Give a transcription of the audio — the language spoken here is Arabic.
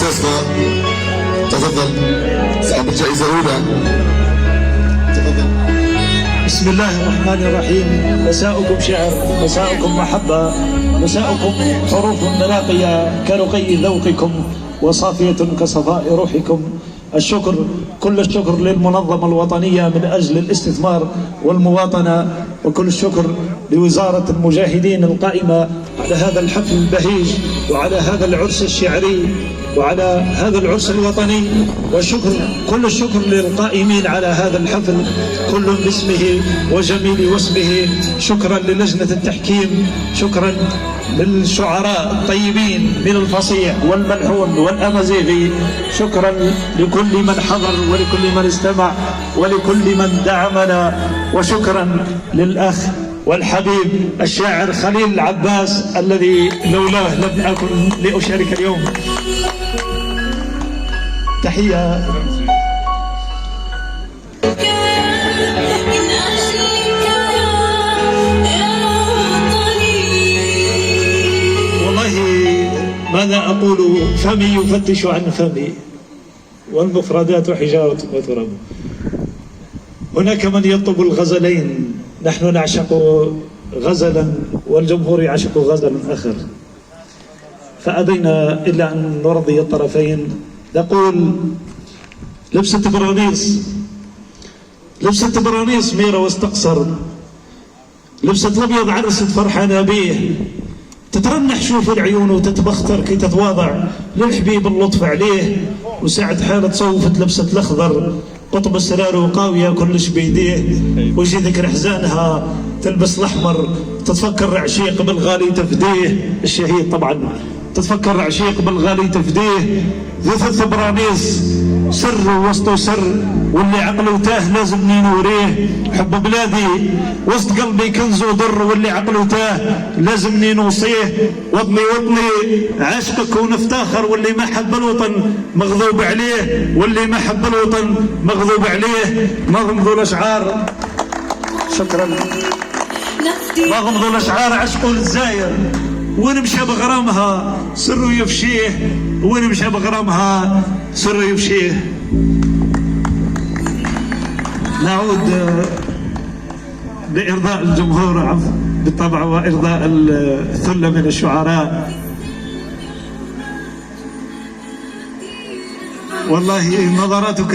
أستاذ طه تفضل صاحب الجائزة الأولى. تفضل. بسم الله الرحمن الرحيم. مساؤكم شعر، مساؤكم محبة، مساؤكم حروف راقية كرقي ذوقكم وصافية كصفاء روحكم. الشكر، كل الشكر للمنظمة الوطنية من أجل الاستثمار والمواطنة، وكل الشكر لوزارة المجاهدين القائمة على هذا الحفل البهيج وعلى هذا العرس الشعري وعلى هذا العرس الوطني. والشكر، كل الشكر للقائمين على هذا الحفل كل باسمه وجميل واسمه. شكرا للجنة التحكيم، شكرا للشعراء الطيبين من الفصيح والملحون والأمازيغي، شكرا لكل من حضر ولكل من استمع ولكل من دعمنا، وشكرا للأخ والحبيب الشاعر خليل العباس الذي لولاه لم أكن لأشارك اليوم. تحية. والله ماذا أقول، فمي يفتش عن فمي والمفردات حجارة وتراب. هناك من يطلب الغزلين، نحن نعشق غزلا والجمهور يعشق غزلا آخر، فأبينا إلا أن نرضي الطرفين. نقول لبست برانيس، لبست برانيس ميرة واستقصر، لبست الأبيض عرست فرحانة بيه، تترنح شوف العيون وتتبختر كي تتواضع للحبيب اللطف عليه، وساعة حالة تصوفت لبست الأخضر قطب السرار وقاوية كلش بيديه، ويجي ذكر حزانها تلبس الأحمر، تتفكر عشيق بالغالي تفديه، الشهيد طبعا، تتفكر عشيق بالغالي تفديه. ثلث برانيس سر وسط سر، واللي عقله تاه لازم نوريه، حب بلادي وسط قلبي كنز ودر، واللي عقله تاه لازم نوصيه، وطني وطني عاشقك ونفتخر، واللي ما حب الوطن مغضوب عليه، واللي ما حب الوطن مغضوب عليه. نظموا الاشعار، شكرا. نظموا الاشعار عشقوا للجزائر، وين مشى بغرامها سر يفشيه، وين مشى بغرامها سر يفشيه. نعود لإرضاء الجمهور بالطبع وإرضاء الثلة من الشعراء. والله نظراتك